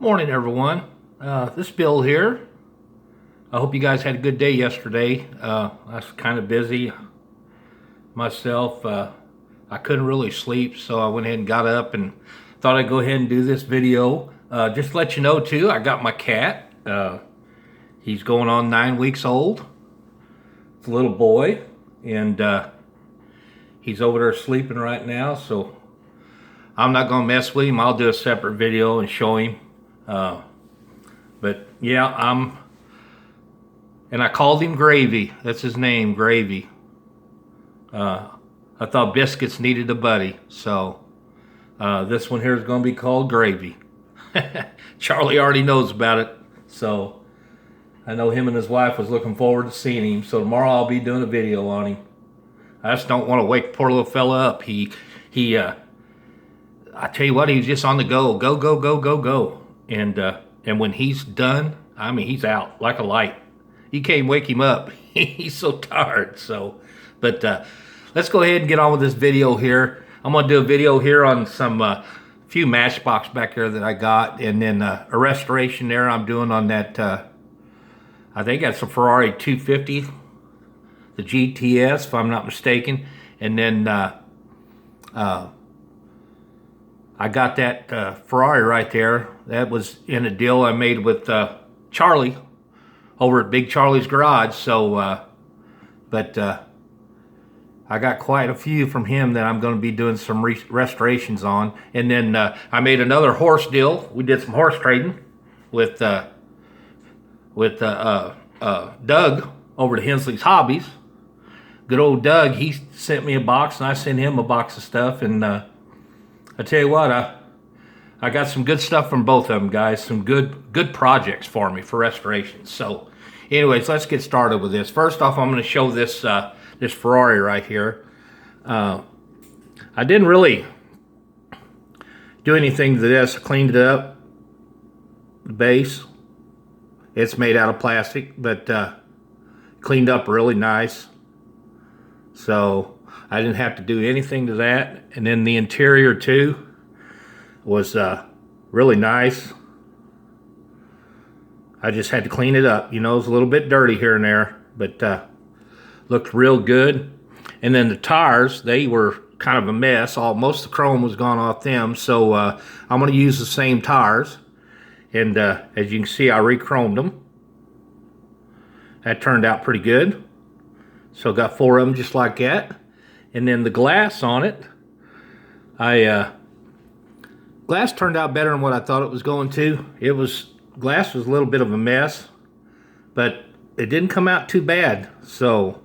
Morning, everyone. This is Bill here. I hope you guys had a good day yesterday. I was kind of busy myself. I couldn't really sleep, so I went ahead and got up and thought I'd go ahead and do this video. Just to let you know, too, I got my cat. He's going on 9 weeks old. It's a little boy, and he's over there sleeping right now, so I'm not going to mess with him. I'll do a separate video and show him. But yeah, and I called him Gravy. That's his name, Gravy. I thought Biscuits needed a buddy, so this one here is going to be called Gravy. Charlie already knows about it, so I know him and his wife was looking forward to seeing him. So tomorrow I'll be doing a video on him. I just don't want to wake poor little fella up. I tell you what, he was just on the go, go. And when he's done, I mean, he's out like a light. You can't wake him up. He's so tired. So, but let's go ahead and get on with this video here. I'm going to do a video here on some few Matchbox back there that I got, and then a restoration there I'm doing on that. I think that's a Ferrari 250, the GTS, if I'm not mistaken. And then I got that Ferrari right there. That was in a deal I made with Charlie over at Big Charlie's Garage. So, but I got quite a few from him that I'm going to be doing some restorations on. And then I made another horse deal. We did some horse trading with Doug over to Hensley's Hobbies. Good old Doug, he sent me a box, and I sent him a box of stuff. And I tell you what, I got some good stuff from both of them, guys. Some good projects for me for restorations. So, anyways, let's get started with this. First off, I'm going to show this this Ferrari right here. I didn't really do anything to this. I cleaned it up. The base, it's made out of plastic, but cleaned up really nice. So I didn't have to do anything to that. And then the interior too was really nice. I just had to clean it up. You know, it was a little bit dirty here and there, but looked real good. And then the tires, they were kind of a mess. Most of the chrome was gone off them. So I'm going to use the same tires. And as you can see, I re-chromed them. That turned out pretty good. So got 4 of them just like that. And then the glass on it, glass turned out better than what I thought it was going to. Glass was a little bit of a mess, but it didn't come out too bad. So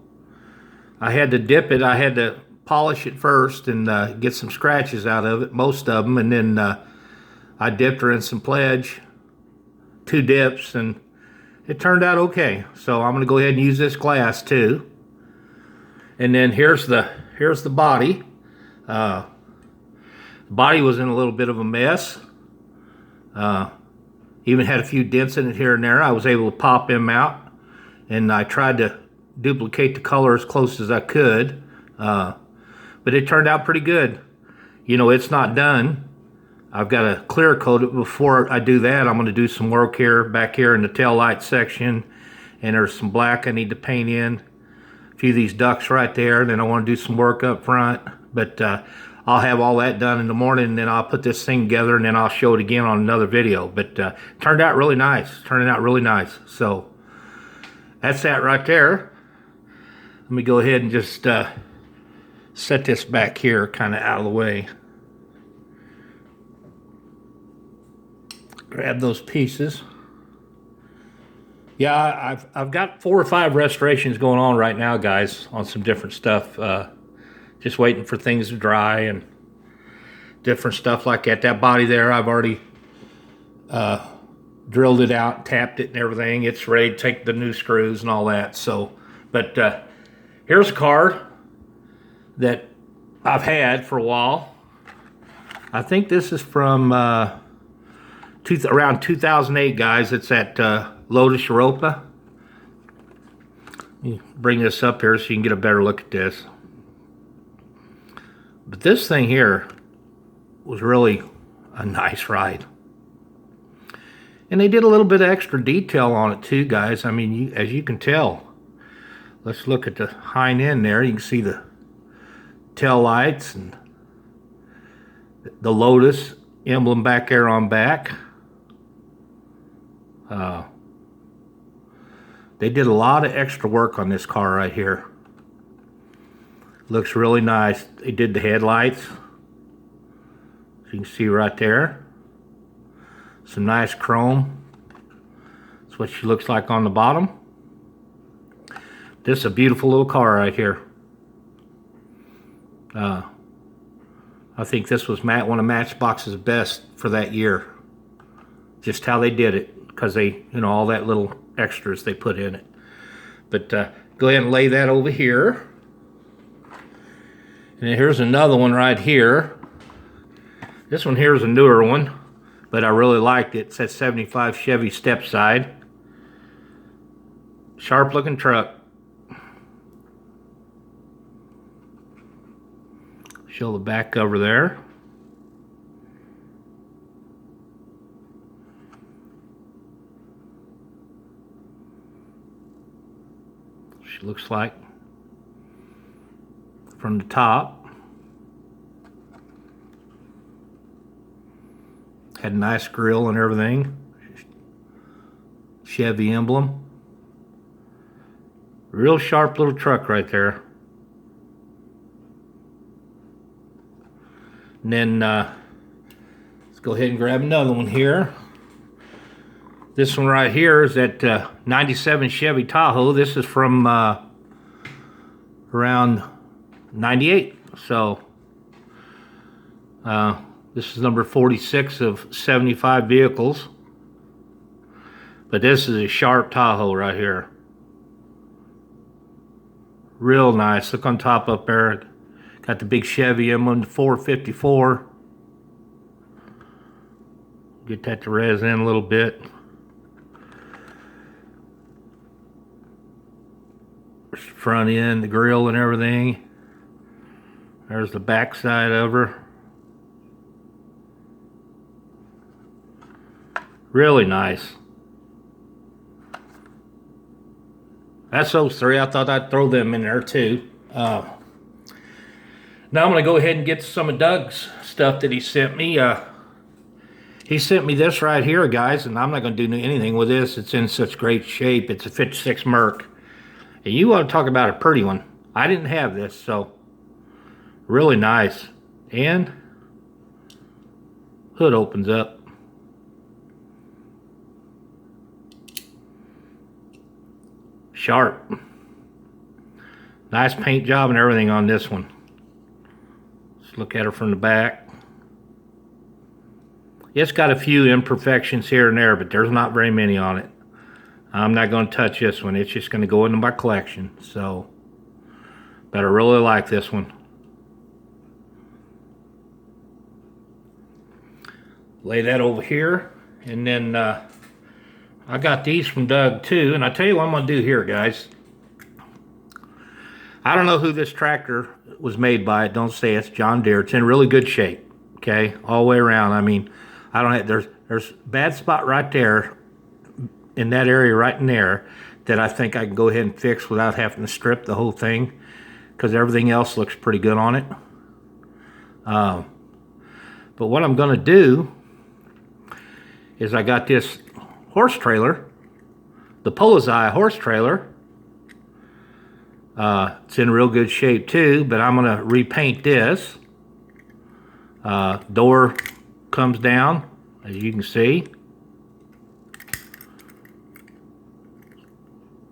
I had to dip it. I had to polish it first and get some scratches out of it, most of them. And then I dipped her in some Pledge, 2 dips, and it turned out okay. So I'm going to go ahead and use this glass too. And then here's the body. The body was in a little bit of a mess. Even had a few dents in it here and there. I was able to pop them out, and I tried to duplicate the color as close as I could. But it turned out pretty good. You know, it's not done. I've got to clear coat it. Before I do that, I'm going to do some work here, back here in the tail light section, and there's some black I need to paint in. Few of these ducts right there, and then I want to do some work up front, but I'll have all that done in the morning, and then I'll put this thing together, and then I'll show it again on another video. But turned out really nice. So that's that right there. Let me go ahead and just set this back here kind of out of the way. Grab those pieces. Yeah, I've got 4 or 5 restorations going on right now, guys, on some different stuff. Just waiting for things to dry and different stuff like that. That body there, I've already drilled it out, tapped it and everything. It's ready to take the new screws and all that. So, but here's a car that I've had for a while. I think this is from around 2008, guys. It's at Lotus Europa. Let me bring this up here so you can get a better look at this. But this thing here was really a nice ride. And they did a little bit of extra detail on it too, guys. I mean, as you can tell. Let's look at the hind end there. You can see the tail lights and the Lotus emblem back there on back. They did a lot of extra work on this car right here. Looks really nice. They did the headlights. So you can see right there. Some nice chrome. That's what she looks like on the bottom. This is a beautiful little car right here. I think this was one of Matchbox's best for that year. Just how they did it. Because they, all that little extras they put in it. But go ahead and lay that over here. And then here's another one right here. This one here is a newer one, but I really liked it. It says 75 Chevy Stepside. Sharp looking truck. Show the back cover there. She looks like from the top. Had a nice grill and everything. Chevy emblem. Real sharp little truck right there. And then let's go ahead and grab another one here. This one right here is that 97 Chevy Tahoe. This is from around 98. So this is number 46 of 75 vehicles. But this is a sharp Tahoe right here. Real nice. Look on top up there. Got the big Chevy emblem, 454. Get that to res in a little bit. Front end, the grill and everything. There's the back side of her. Really nice. That's those three. I thought I'd throw them in there too. Now I'm going to go ahead and get some of Doug's stuff that he sent me. He sent me this right here, guys, and I'm not going to do anything with this. It's in such great shape. It's a 56 Merc. And you want to talk about a pretty one. I didn't have this, so really nice. And hood opens up. Sharp. Nice paint job and everything on this one. Let's look at her from the back. It's got a few imperfections here and there, but there's not very many on it. I'm not going to touch this one. It's just going to go into my collection. So, but I really like this one. Lay that over here. And then I got these from Doug too. And I tell you what I'm going to do here, guys. I don't know who this tractor was made by. Don't say it's John Deere. It's in really good shape. Okay, all the way around. I mean, I don't have, there's a bad spot right there in that area right in there that I think I can go ahead and fix without having to strip the whole thing, because everything else looks pretty good on it. But what I'm going to do is I got this horse trailer, the Polizei horse trailer. It's in real good shape too, but I'm going to repaint this. Door comes down, as you can see.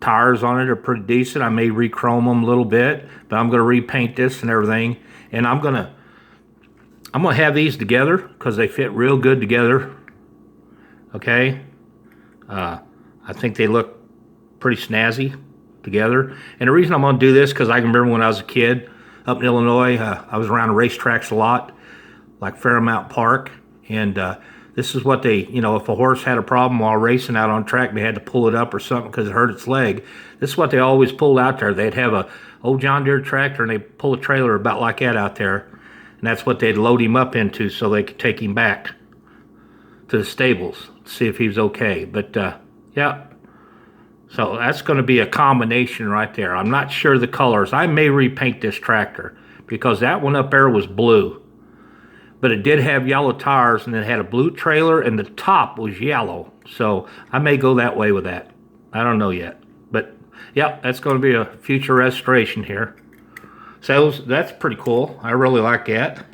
Tires on it are pretty decent. I may re-chrome them a little bit, but I'm going to repaint this and everything. And I'm going to have these together because they fit real good together. Okay, I think they look pretty snazzy together. And the reason I'm going to do this because I can remember when I was a kid up in Illinois, I was around racetracks a lot, like Fairmount Park, and this is what they, if a horse had a problem while racing out on track, they had to pull it up or something because it hurt its leg. This is what they always pulled out there. They'd have a old John Deere tractor and they'd pull a trailer about like that out there, and that's what they'd load him up into so they could take him back to the stables to see if he was okay. But yeah, so that's going to be a combination right there. I'm not sure the colors. I may repaint this tractor because that one up there was blue, but it did have yellow tires and it had a blue trailer and the top was yellow. So I may go that way with that. I don't know yet, but yep, that's going to be a future restoration here. So that's pretty cool. I really like that.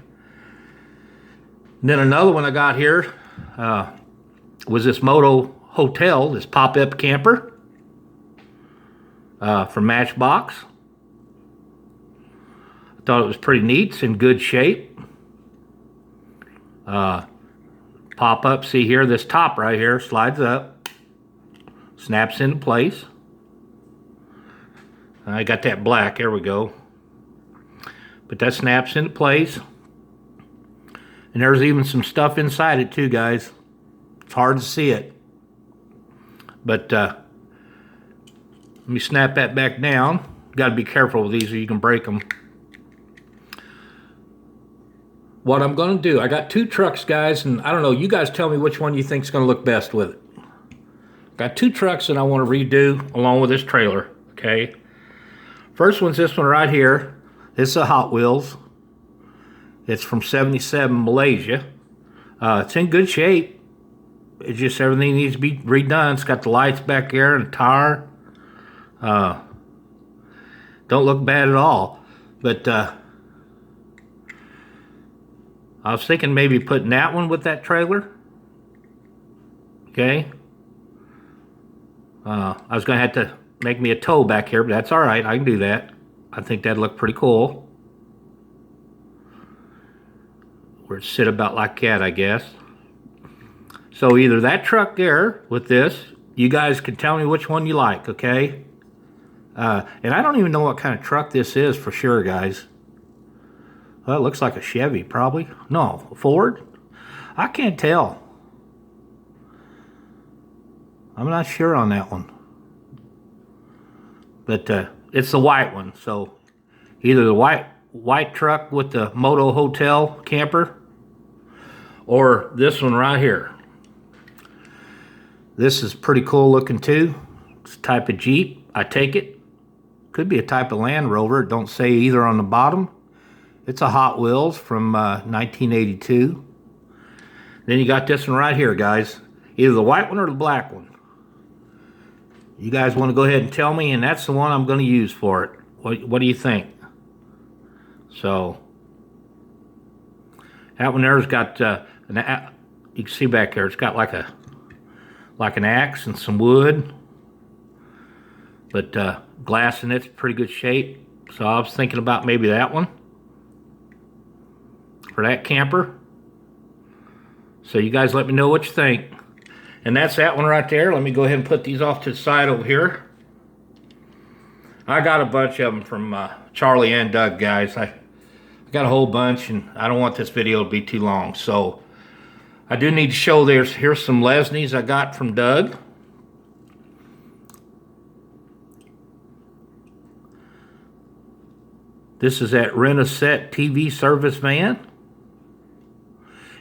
And then another one I got here was this Moto Hotel, this pop-up camper from Matchbox. I thought it was pretty neat. It's in good shape. Pop-up, see here, this top right here slides up, snaps into place. I got that black, there we go. But that snaps into place. And there's even some stuff inside it too, guys. It's hard to see it. But let me snap that back down. Got to be careful with these or you can break them. What I'm going to do, I got two trucks, guys, and I don't know, you guys tell me which one you think is going to look best with it. Got two trucks that I want to redo along with this trailer, okay? First one's this one right here. This is a Hot Wheels. It's from 77 Malaysia. It's in good shape. It's just everything needs to be redone. It's got the lights back there and a tire. Don't look bad at all. But I was thinking maybe putting that one with that trailer. Okay. I was going to have to make me a tow back here, but that's all right. I can do that. I think that'd look pretty cool. Where it sit about like that, I guess. So either that truck there with this, you guys can tell me which one you like, okay? And I don't even know what kind of truck this is for sure, guys. Well, it looks like a Chevy, probably. No, a Ford? I can't tell. I'm not sure on that one. But it's the white one, so either the white truck with the Moto Hotel camper or this one right here. This is pretty cool looking too. It's a type of Jeep, I take it. Could be a type of Land Rover, it don't say either on the bottom. It's a Hot Wheels from 1982. Then you got this one right here, guys. Either the white one or the black one. You guys want to go ahead and tell me, and that's the one I'm going to use for it. What do you think? So that one there's got you can see back there. It's got like an axe and some wood, but glass in it's pretty good shape. So I was thinking about maybe that one for that camper. So you guys let me know what you think. And that's that one right there. Let me go ahead and put these off to the side over here. I got a bunch of them from Charlie and Doug, guys. I got a whole bunch, and I don't want this video to be too long. So I do need to show here's some Lesneys I got from Doug. This is that Rent-A-Set TV service van.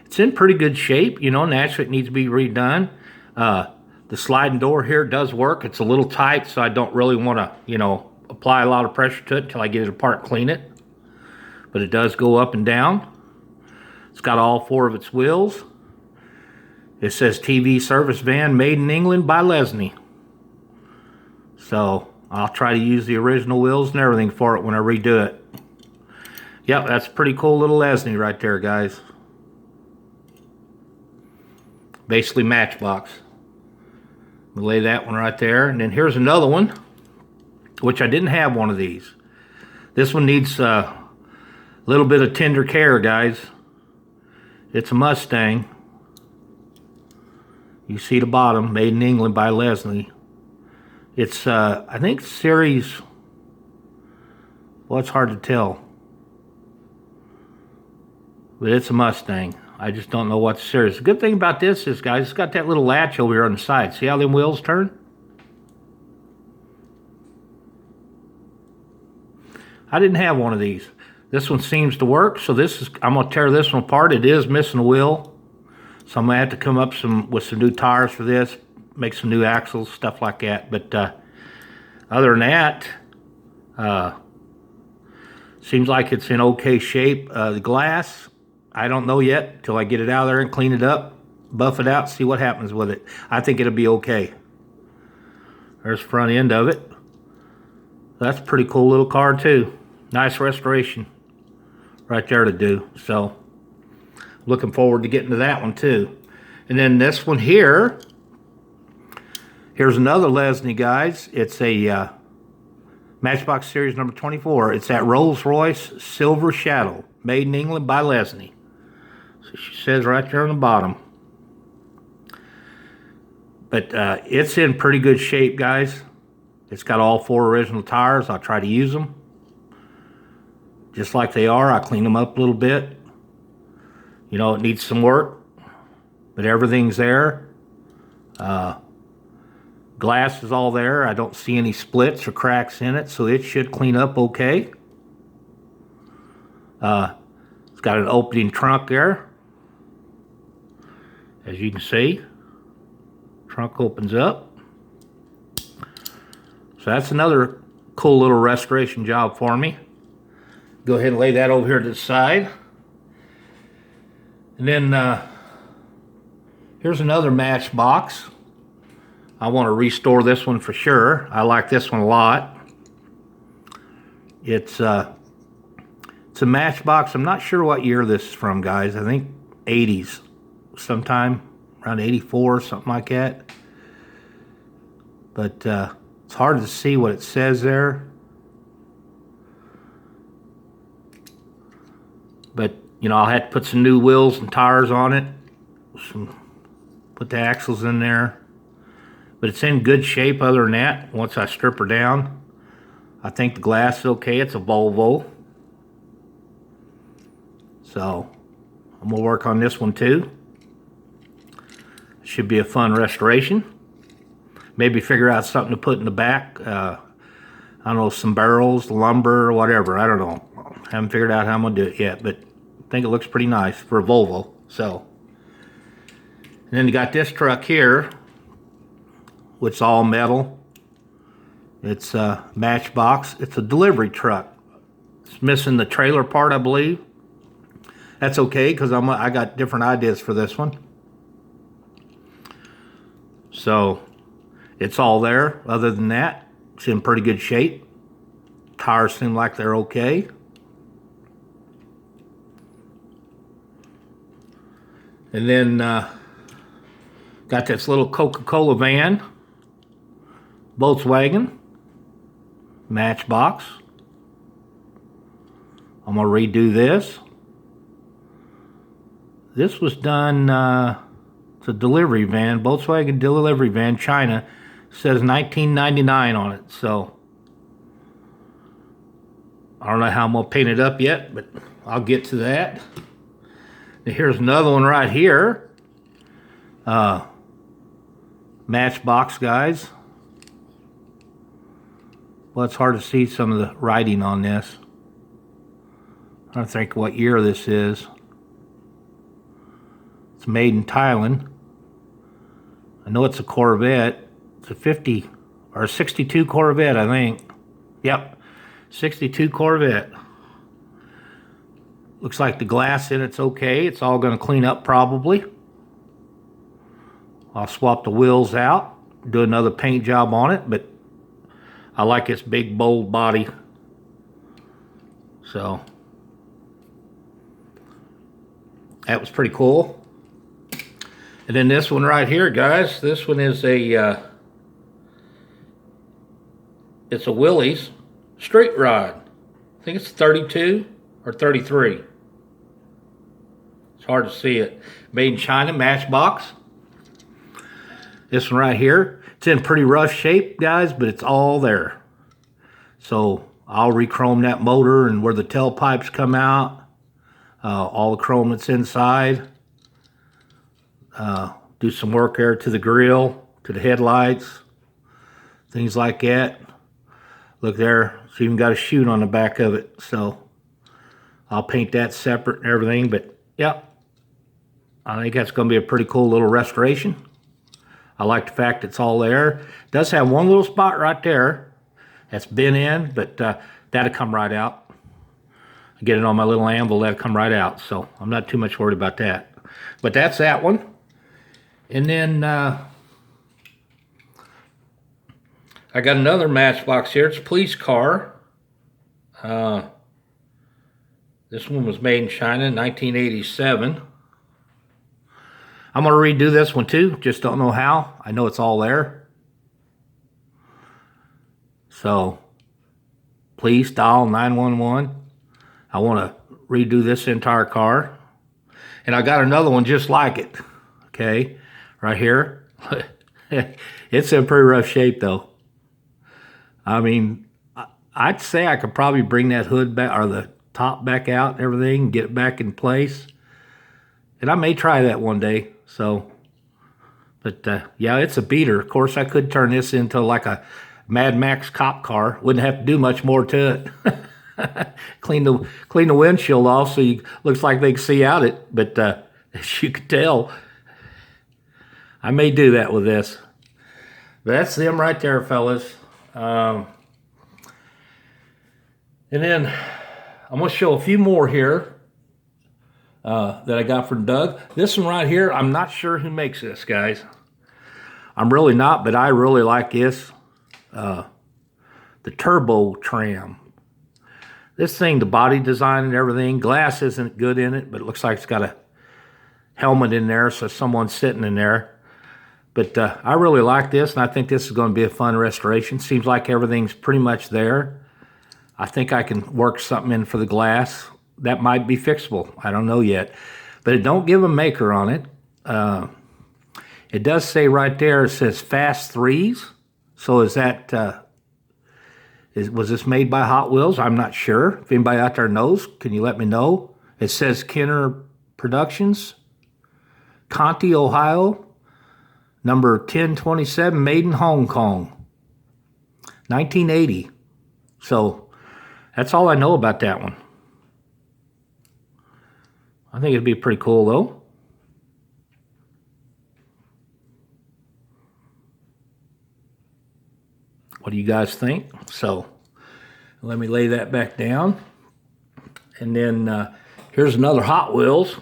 It's in pretty good shape. You know, naturally it needs to be redone. The sliding door here does work. It's a little tight, so I don't really want to, you know, apply a lot of pressure to it until I get it apart and clean it. But it does go up and down. It's got all four of its wheels. It says TV service van made in England by Lesney. So I'll try to use the original wheels and everything for it when I redo it. Yep, that's a pretty cool little Lesney right there, guys. Basically Matchbox. We'll lay that one right there. And then here's another one, which I didn't have one of these. This one needs a little bit of tender care, guys. It's a Mustang. You see the bottom, made in England by Lesney. It's, I think, series, well, it's hard to tell. But it's a Mustang. I just don't know what series. The good thing about this is, guys, it's got that little latch over here on the side. See how them wheels turn? I didn't have one of these. This one seems to work, so this is, I'm going to tear this one apart. It is missing a wheel. So I'm gonna have to come up with some new tires for this, make some new axles, stuff like that. But other than that, seems like it's in okay shape. The glass, I don't know yet till I get it out of there and clean it up, buff it out, see what happens with it. I think it'll be okay. There's the front end of it. That's a pretty cool little car too. Nice restoration right there to do. So looking forward to getting to that one too. And then this one here, here's another Lesney, guys. It's a Matchbox Series number 24. It's that Rolls-Royce Silver Shadow, made in England by Lesney. So she says right there on the bottom. But it's in pretty good shape, guys. It's got all 4 original tires. I'll try to use them just like they are. I clean them up a little bit. You know, it needs some work, but everything's there. Glass is all there. I don't see any splits or cracks in it, so it should clean up okay. It's got an opening trunk there. As you can see, trunk opens up. So that's another cool little restoration job for me. Go ahead and lay that over here to the side. And then here's another Matchbox. I want to restore this one for sure. I like this one a lot. It's a Matchbox. I'm not sure what year this is from, guys. I think 80s, sometime around 84, something like that. But it's hard to see what it says there. But, you know, I'll have to put some new wheels and tires on it. Put the axles in there. But it's in good shape other than that, once I strip her down. I think the glass is okay. It's a Volvo. So, I'm going to work on this one too. Should be a fun restoration. Maybe figure out something to put in the back. I don't know, some barrels, lumber, whatever. I don't know. Haven't figured out how I'm going to do it yet, but I think it looks pretty nice for a Volvo. So, and then you got this truck here, which is all metal. It's a Matchbox. It's a delivery truck. It's missing the trailer part, I believe. That's okay, because I got different ideas for this one. So, it's all there. Other than that, it's in pretty good shape. Tires seem like they're okay. And then got this little Coca-Cola van, Volkswagen, Matchbox. I'm going to redo this. This was done, it's a delivery van, Volkswagen delivery van, China. It says 1999 on it, so I don't know how I'm going to paint it up yet, but I'll get to that. And here's another one right here. Matchbox, guys. Well, it's hard to see some of the writing on this. I don't think what year this is. It's made in Thailand. I know it's a Corvette. It's a 50 or a 62 Corvette, I think. Yep, 62 Corvette. Looks like the glass in it's okay. It's all going to clean up probably. I'll swap the wheels out, do another paint job on it, but I like its big bold body. So that was pretty cool. And then this one right here, guys, this one is a it's a Willys street rod. I think it's 32 or 33. It's hard to see it. Made in China, Matchbox. This one right here, it's in pretty rough shape, guys, but it's all there. So I'll re-chrome that motor and where the tailpipes come out, all the chrome that's inside. Do some work there to the grill, to the headlights, things like that. Look there, it's even got a chute on the back of it. So I'll paint that separate and everything, but yeah, I think that's going to be a pretty cool little restoration. I like the fact it's all there. It does have one little spot right there that's been in, but that'll come right out. I get it on my little anvil, that'll come right out. So I'm not too much worried about that. But that's that one. And then I got another Matchbox here. It's a police car. This one was made in China in 1987. I'm going to redo this one too. Just don't know how. I know it's all there. So, please dial 911. I want to redo this entire car. And I got another one just like it. Okay, right here. It's in pretty rough shape though. I mean, I'd say I could probably bring that hood back, or the top back out and everything, get it back in place. And I may try that one day. So, but yeah, it's a beater. Of course, I could turn this into like a Mad Max cop car. Wouldn't have to do much more to it. clean the windshield off so you looks like they can see out it. But as you can tell, I may do that with this. But that's them right there, fellas. And then I'm going to show a few more here that I got from Doug. This one right here, I'm not sure who makes this, guys. I'm really not, but I really like this. The Turbo Tram. This thing, the body design and everything, glass isn't good in it, but it looks like it's got a helmet in there, so someone's sitting in there. But I really like this, and I think this is going to be a fun restoration. Seems like everything's pretty much there. I think I can work something in for the glass. That might be fixable. I don't know yet. But it don't give a maker on it. It does say right there, it says Fast 3s. So is that, was this made by Hot Wheels? I'm not sure. If anybody out there knows, can you let me know? It says Kenner Productions, Conti, Ohio, number 1027, made in Hong Kong, 1980. So that's all I know about that one. I think it'd be pretty cool though. What do you guys think? So let me lay that back down. And then here's another Hot Wheels.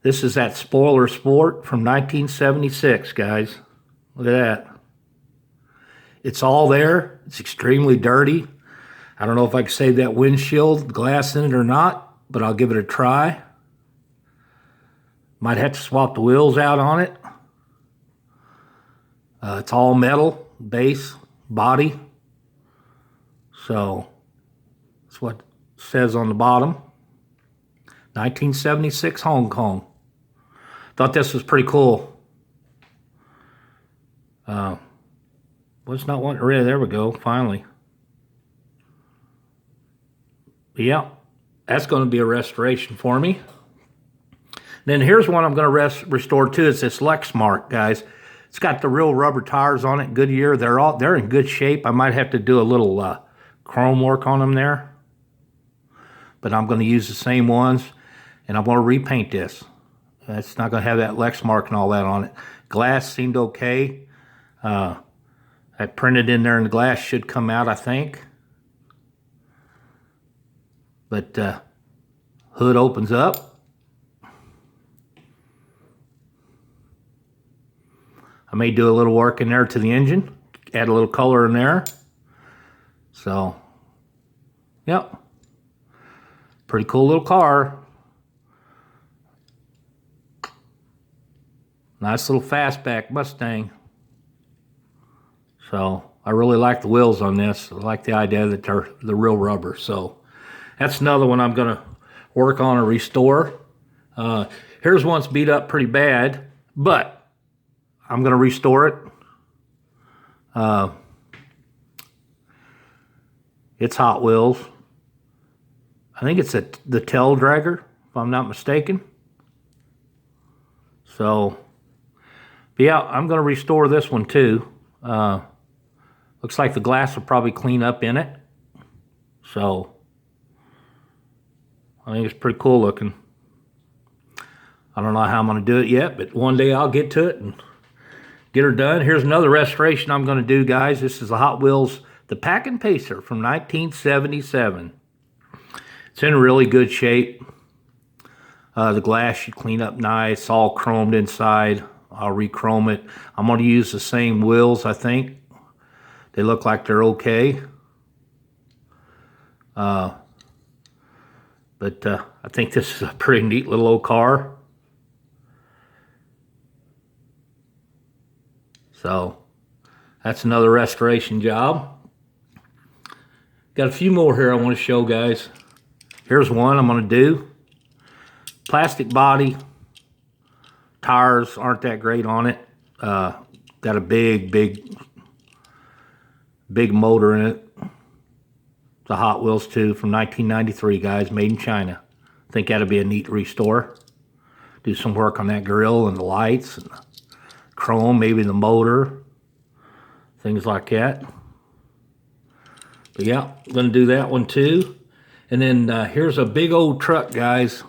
This is that Spoiler Sport from 1976, guys. Look at that. It's all there. It's extremely dirty. I don't know if I can save that windshield glass in it or not, but I'll give it a try. Might have to swap the wheels out on it. It's all metal, base, body. So that's what it says on the bottom. 1976 Hong Kong. Thought this was pretty cool. Was not wanting to read. There we go, finally. Yeah, that's going to be a restoration for me. Then here's one I'm going to restore too. It's this Lexmark, guys. It's got the real rubber tires on it, Goodyear. They're in good shape. I might have to do a little chrome work on them there. But I'm going to use the same ones, and I'm going to repaint this. It's not going to have that Lexmark and all that on it. Glass seemed okay. I printed in there, and the glass should come out, I think. But hood opens up. I may do a little work in there to the engine, add a little color in there. So, yep. Pretty cool little car. Nice little fastback Mustang. So, I really like the wheels on this. I like the idea that they're the real rubber. So, that's another one I'm going to work on or restore. Here's one that's beat up pretty bad, but I'm going to restore it. It's Hot Wheels. I think it's the tail dragger, if I'm not mistaken. So, but yeah, I'm going to restore this one too. Looks like the glass will probably clean up in it. So, I think it's pretty cool looking. I don't know how I'm going to do it yet, but one day I'll get to it and get her done. Here's another restoration I'm going to do, guys. This is a Hot Wheels, the Pack and Pacer from 1977. It's in really good shape. The glass should clean up nice, all chromed inside. I'll re-chrome it. I'm going to use the same wheels, I think. They look like they're okay. But I think this is a pretty neat little old car. So that's another restoration job. Got a few more here I want to show, guys. Here's one I'm going to do. Plastic body. Tires aren't that great on it. Got a big motor in it. It's a Hot Wheels too from 1993, guys. Made in China. I think that'll be a neat restore. Do some work on that grill and the lights and the chrome, maybe the motor. Things like that. But yeah, I'm going to do that one too. And then here's a big old truck, guys.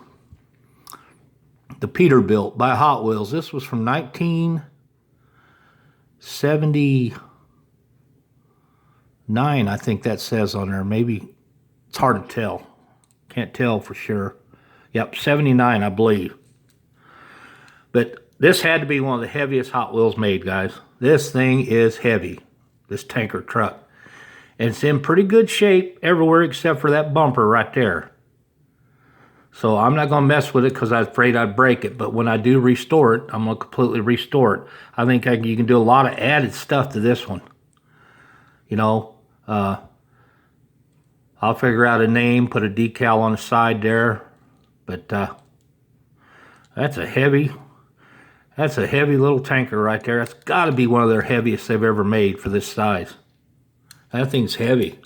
The Peterbilt by Hot Wheels. This was from 1979, I think that says on there. Maybe it's hard to tell. Can't tell for sure. Yep, 79, I believe. But this had to be one of the heaviest Hot Wheels made, guys. This thing is heavy. This tanker truck. And it's in pretty good shape everywhere except for that bumper right there. So I'm not going to mess with it because I'm afraid I'd break it. But when I do restore it, I'm going to completely restore it. I think you can do a lot of added stuff to this one. You know, I'll figure out a name, put a decal on the side there. But that's a heavy little tanker right there. That's got to be one of their heaviest they've ever made for this size. That thing's heavy.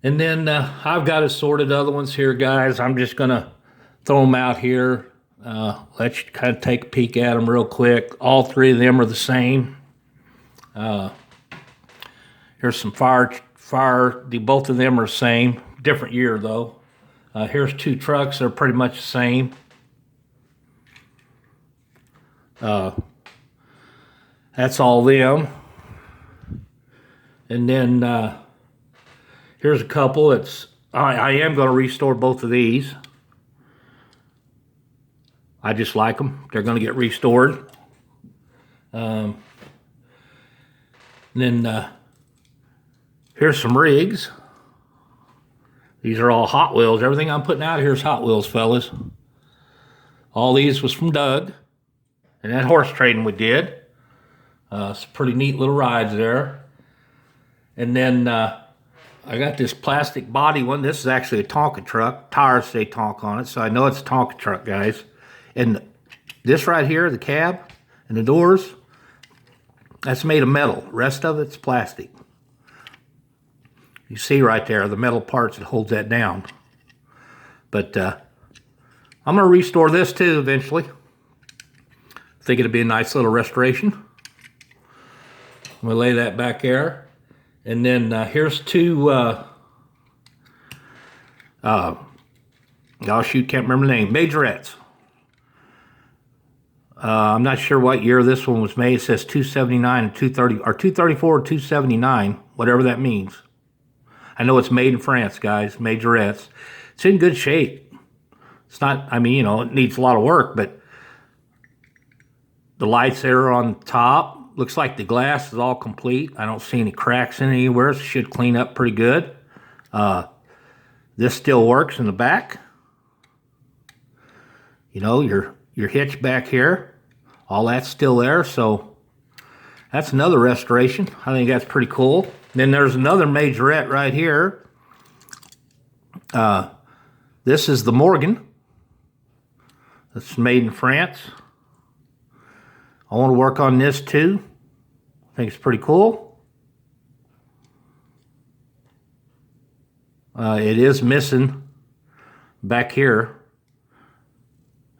And then I've got assorted other ones here, guys. I'm just going to throw them out here. Let you kind of take a peek at them real quick. All three of them are the same. Here's some fire. Both of them are the same. Different year, though. Here's two trucks. They're pretty much the same. That's all them. And then here's a couple. I am going to restore both of these. I just like them. They're going to get restored. And then here's some rigs. These are all Hot Wheels. Everything I'm putting out here is Hot Wheels, fellas. All these was from Doug. And that horse trading we did. It's pretty neat little rides there. And then I got this plastic body one. This is actually a Tonka truck. Tires say Tonka on it, so I know it's a Tonka truck, guys. And this right here, the cab and the doors, that's made of metal. The rest of it's plastic. You see right there, the metal parts that holds that down. But I'm going to restore this too eventually. I think it'll be a nice little restoration. I'm going to lay that back there. And then here's two, oh shoot, can't remember the name, Majorettes. I'm not sure what year this one was made. It says 279 and 230, or 234 or 279, whatever that means. I know it's made in France, guys, Majorettes. It's in good shape. It's not, I mean, you know, it needs a lot of work, but the lights there on top. Looks like the glass is all complete. I don't see any cracks in it anywhere. So it should clean up pretty good. This still works in the back. You know, your hitch back here. All that's still there. So that's another restoration. I think that's pretty cool. Then there's another Majorette right here. This is the Morgan. It's made in France. I want to work on this too. I think it's pretty cool. It is missing back here.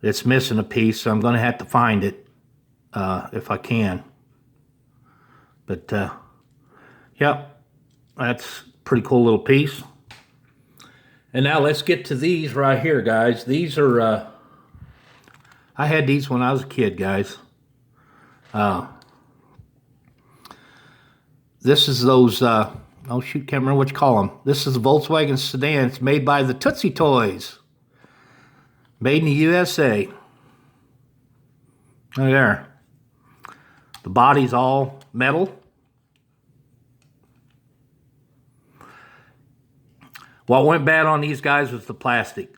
It's missing a piece, so I'm going to have to find it if I can. But, yep, that's a pretty cool little piece. And now let's get to these right here, guys. These are I had these when I was a kid, guys. This is those, oh shoot, can't remember what you call them. This is the Volkswagen Sedan. It's made by the Tootsie Toys. Made in the USA. Oh, there. The body's all metal. What went bad on these guys was the plastic.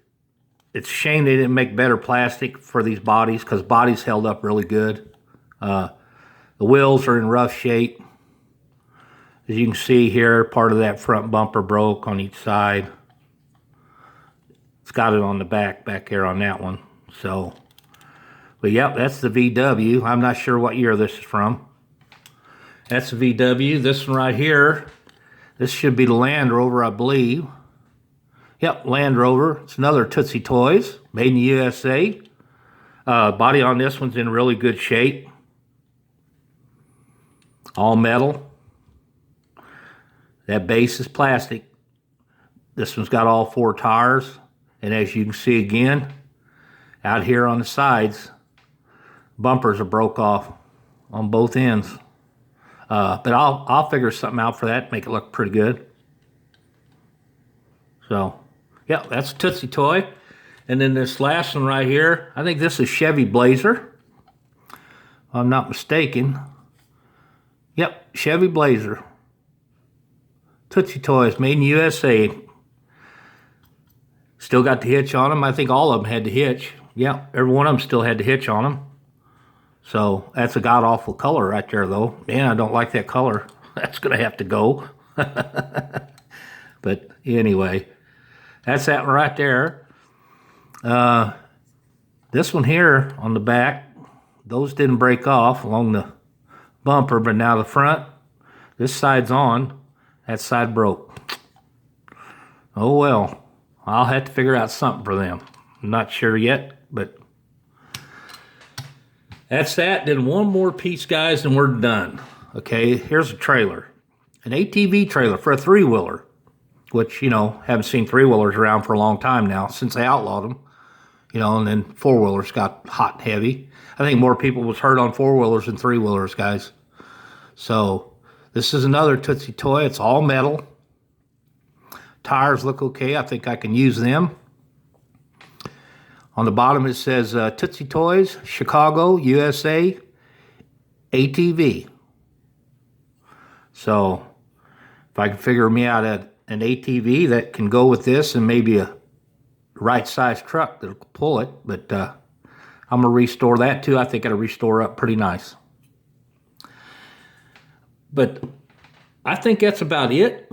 It's a shame they didn't make better plastic for these bodies, because bodies held up really good. The wheels are in rough shape. As you can see here, part of that front bumper broke on each side. It's got it on the back here on that one. So, but yep, that's the VW. I'm not sure what year this is from. That's the VW. This one right here, this should be the Land Rover, I believe. Yep, Land Rover. It's another Tootsie Toys, made in the USA. Body on this one's in really good shape. All metal. That base is plastic. This one's got all 4 tires. And as you can see again, out here on the sides, bumpers are broke off on both ends. But I'll figure something out for that, make it look pretty good. So, yeah, that's a Tootsie Toy. And then this last one right here, I think this is Chevy Blazer, if I'm not mistaken. Yep, Chevy Blazer. Tootsie Toys, made in USA. Still got the hitch on them. I think all of them had the hitch. Yeah, every one of them still had the hitch on them. So that's a god-awful color right there, though. Man, I don't like that color. That's going to have to go. But anyway, that's that one right there. This one here on the back, those didn't break off along the bumper, but now the front, this side's on. That side broke. Oh well, I'll have to figure out something for them. I'm not sure yet, but that's that. Then one more piece, guys, and we're done. Okay, here's a trailer. An ATV trailer for a 3-wheeler, which, you know, haven't seen 3-wheelers around for a long time now, since they outlawed them. You know, and then 4-wheelers got hot and heavy. I think more people was hurt on 4-wheelers than 3-wheelers, guys. So, this is another Tootsie Toy. It's all metal. Tires look okay. I think I can use them. On the bottom it says Tootsie Toys, Chicago, USA, ATV. So, if I can figure me out an ATV that can go with this and maybe a right-sized truck that'll pull it, but I'm going to restore that too. I think it'll restore up pretty nice. But I think that's about it.